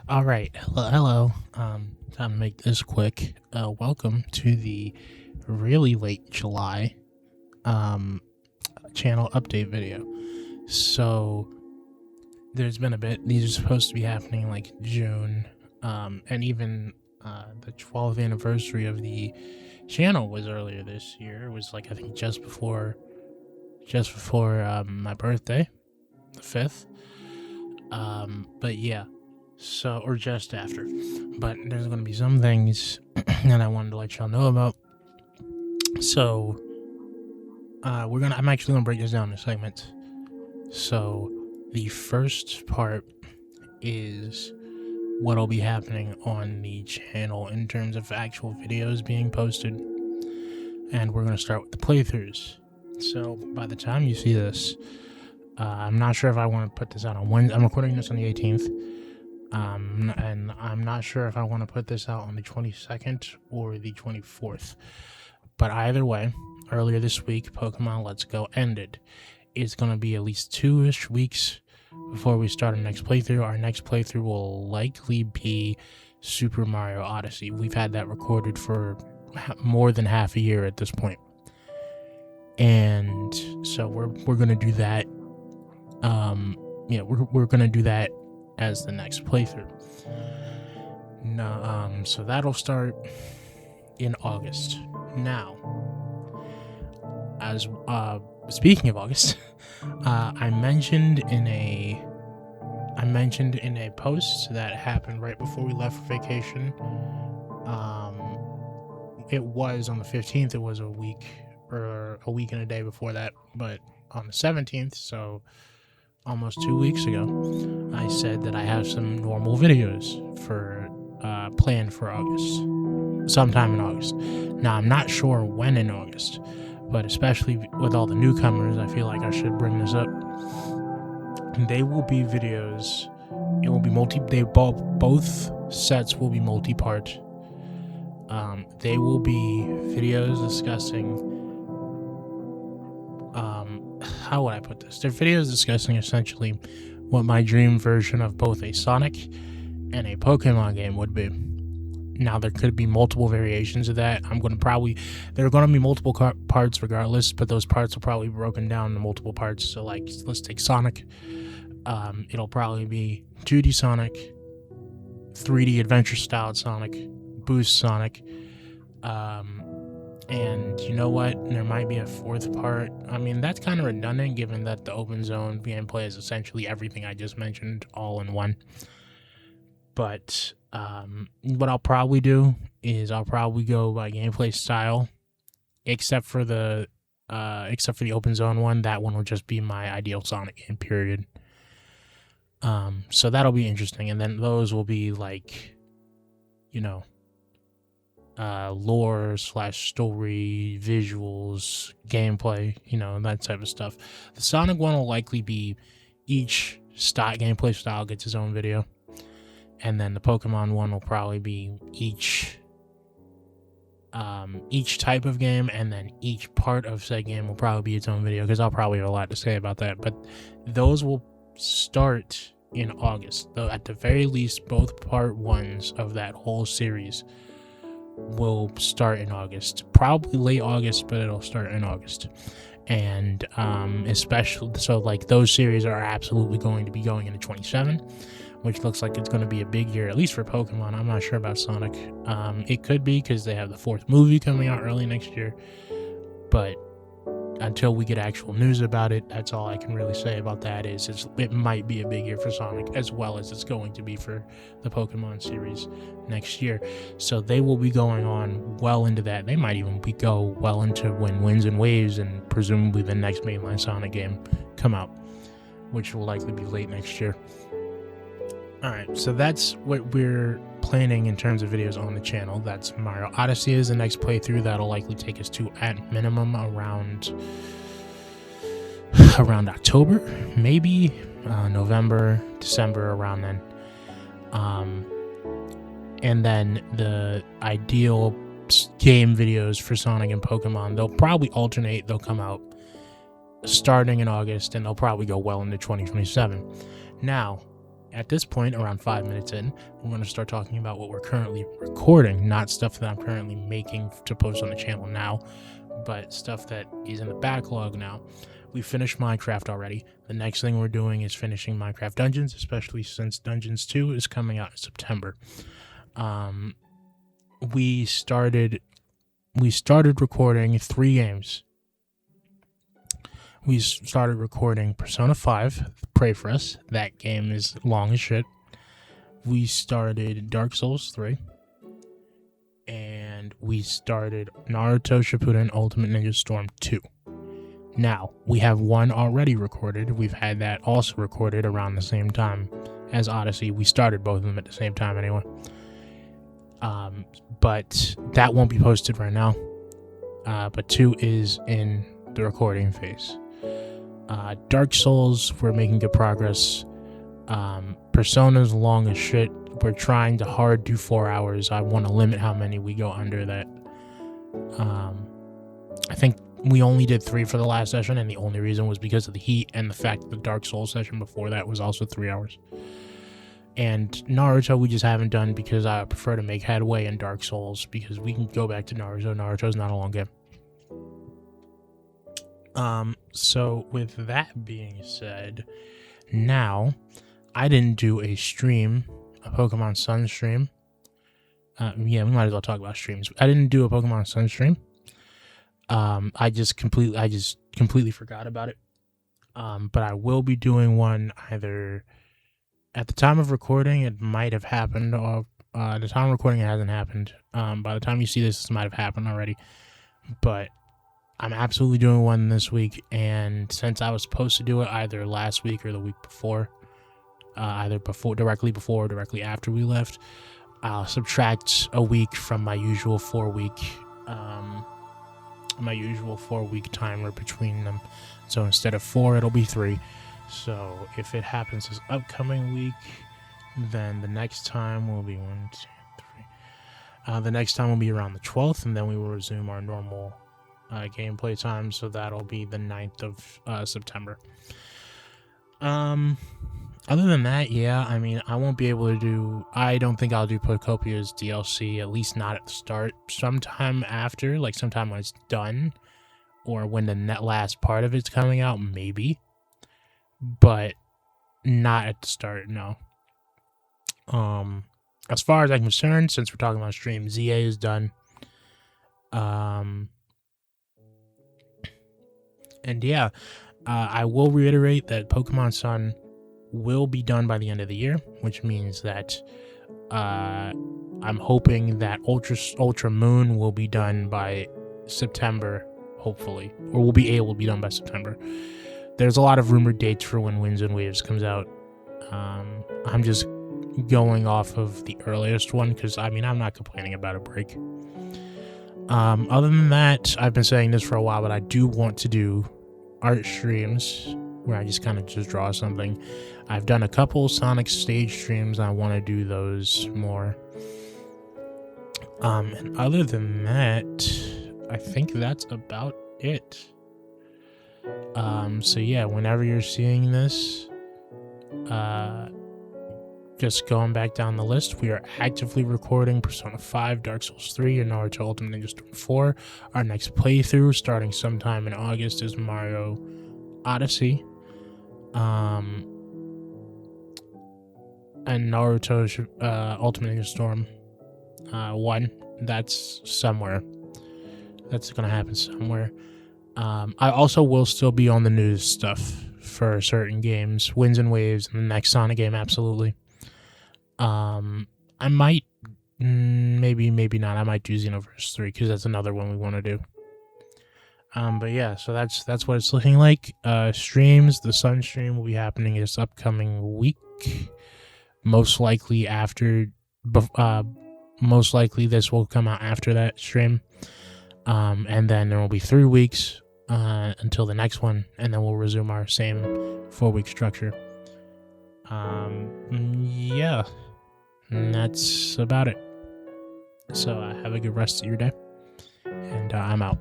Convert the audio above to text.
All right, hello. Time to make this quick. Welcome to the really late July um channel update video. So there's been a bit. These are supposed to be happening like June, and even the 12th anniversary of the channel was earlier this year. It was like I think just before my birthday, the 5th. But yeah. So, or just after. But there's going to be some things that I wanted to let y'all know about. So, I'm actually going to break this down in segments. So, the first part is what'll be happening on the channel in terms of actual videos being posted. And we're going to start with the playthroughs. So, by the time you see this, I'm not sure if I want to put this out on Wednesday. I'm recording this on the 18th. And I'm not sure if I want to put this out on the 22nd or the 24th. But either way, earlier this week, Pokemon Let's Go ended. It's going to be at least 2-ish weeks before we start our next playthrough. Our next playthrough will likely be Super Mario Odyssey. We've had that recorded for more than half a year at this point. And so we're going to do that. We're going to do that as the next playthrough. No, so that'll start in August. Now, as speaking of August, I mentioned in a post that happened right before we left for vacation. It was on the 15th. It was a week and a day before that, but on the 17th, so almost 2 weeks ago, I said that I have some normal videos for planned for August, sometime in August. Now, I'm not sure when in August, but especially with all the newcomers, I feel like I should bring this up. They will be videos. It will be both sets will be multi-part. They will be videos discussing. How would I put this? They're videos discussing essentially what my dream version of both a Sonic and a Pokemon game would be. Now, there could be multiple variations of that. There are going to be multiple parts regardless, but those parts will probably be broken down into multiple parts. So, like, let's take Sonic. It'll probably be 2D Sonic, 3D adventure style Sonic, Boost Sonic, and you know what? There might be a fourth part. I mean, that's kind of redundant given that the open zone gameplay is essentially everything I just mentioned all in one. But what I'll probably do is I'll probably go by gameplay style, except for the open zone one. That one will just be my ideal Sonic game, period. So that'll be interesting, and then those will be like, lore / story, visuals, gameplay, that type of stuff. The Sonic one will likely be each gameplay style gets its own video, and then the Pokemon one will probably be each type of game, and then each part of said game will probably be its own video, because I'll probably have a lot to say about that. But those will start in August, though. At the very least, both part ones of that whole series will start in August, probably late August, but it'll start in August. And especially, so like those series are absolutely going to be going into 27, which looks like it's going to be a big year, at least for Pokemon. I'm not sure about Sonic. It could be because they have the 4th movie coming out early next year, but until we get actual news about it, that's all I can really say about that. It might be a big year for Sonic, as well as it's going to be for the Pokemon series next year. So they will be going on well into that. They might even go well into when Winds and Waves and presumably the next mainline Sonic game come out, which will likely be late next year. Alright, so that's what we're planning in terms of videos on the channel. That's Mario Odyssey is the next playthrough. That'll likely take us to, at minimum, around October, maybe November, December, around then. And then the ideal game videos for Sonic and Pokemon, they'll probably alternate. They'll come out starting in August, and they'll probably go well into 2027. Now, at this point, around 5 minutes in, we're going to start talking about what we're currently recording, not stuff that I'm currently making to post on the channel now, but stuff that is in the backlog now. We finished Minecraft already. The next thing we're doing is finishing Minecraft Dungeons, especially since Dungeons 2 is coming out in September. We started recording 3 games. We started recording Persona 5, Pray For Us. That game is long as shit. We started Dark Souls 3. And we started Naruto Shippuden Ultimate Ninja Storm 2. Now, we have one already recorded. We've had that also recorded around the same time as Odyssey. We started both of them at the same time anyway. But that won't be posted right now. But 2 is in the recording phase. Dark Souls, we're making good progress. Persona's long as shit. We're trying to hard do 4 hours. I want to limit how many we go under that. I think we only did 3 for the last session, and the only reason was because of the heat and the fact that the Dark Souls session before that was also 3 hours. And Naruto we just haven't done because I prefer to make headway in Dark Souls because we can go back to Naruto. Naruto's not a long game. So with that being said, now I didn't do a stream, a Pokemon Sun stream. Yeah, we might as well talk about streams. I didn't do a Pokemon Sun stream. I just completely forgot about it. But I will be doing one either at the time of recording. It might have happened, or at the time of recording, it hasn't happened. By the time you see this might have happened already. But I'm absolutely doing one this week, and since I was supposed to do it either last week or the week before, either directly before or directly after we left, I'll subtract a week from my usual 4-week timer between them. So instead of 4, it'll be 3. So if it happens this upcoming week, then the next time will be 1, 2, 3. The next time will be around the 12th, and then we will resume our normal gameplay time. So that'll be the 9th of September. Other than that, yeah, I mean, I won't be able to do... I don't think I'll do Pocopia's DLC, at least not at the start. Sometime after, like sometime when it's done, or when the last part of it's coming out, maybe. But not at the start, no. As far as I'm concerned, since we're talking about stream, ZA is done. And yeah, I will reiterate that Pokemon Sun will be done by the end of the year, which means that I'm hoping that Ultra Moon will be done by September, hopefully, or will be able to be done by September. There's a lot of rumored dates for when Winds and Waves comes out. I'm just going off of the earliest one because, I mean, I'm not complaining about a break. Other than that, I've been saying this for a while, but I do want to do art streams where I just kind of just draw something. I've done a couple Sonic stage streams. I want to do those more. And other than that, I think that's about it. So yeah, whenever you're seeing this, just going back down the list, we are actively recording Persona 5, Dark Souls 3, and Naruto Ultimate Ninja Storm 4. Our next playthrough, starting sometime in August, is Mario Odyssey. And Naruto Ultimate Ninja Storm 1. That's somewhere. That's going to happen somewhere. I also will still be on the news stuff for certain games. Winds and Waves, and the next Sonic game, absolutely. I might, maybe not. I might do Xenoverse 3 because that's another one we want to do. But yeah, so that's what it's looking like. Streams, the Sun stream will be happening this upcoming week. Most likely this will come out after that stream. And then there will be 3 weeks until the next one, and then we'll resume our same 4-week structure. Yeah, and that's about it. So have a good rest of your day, and I'm out.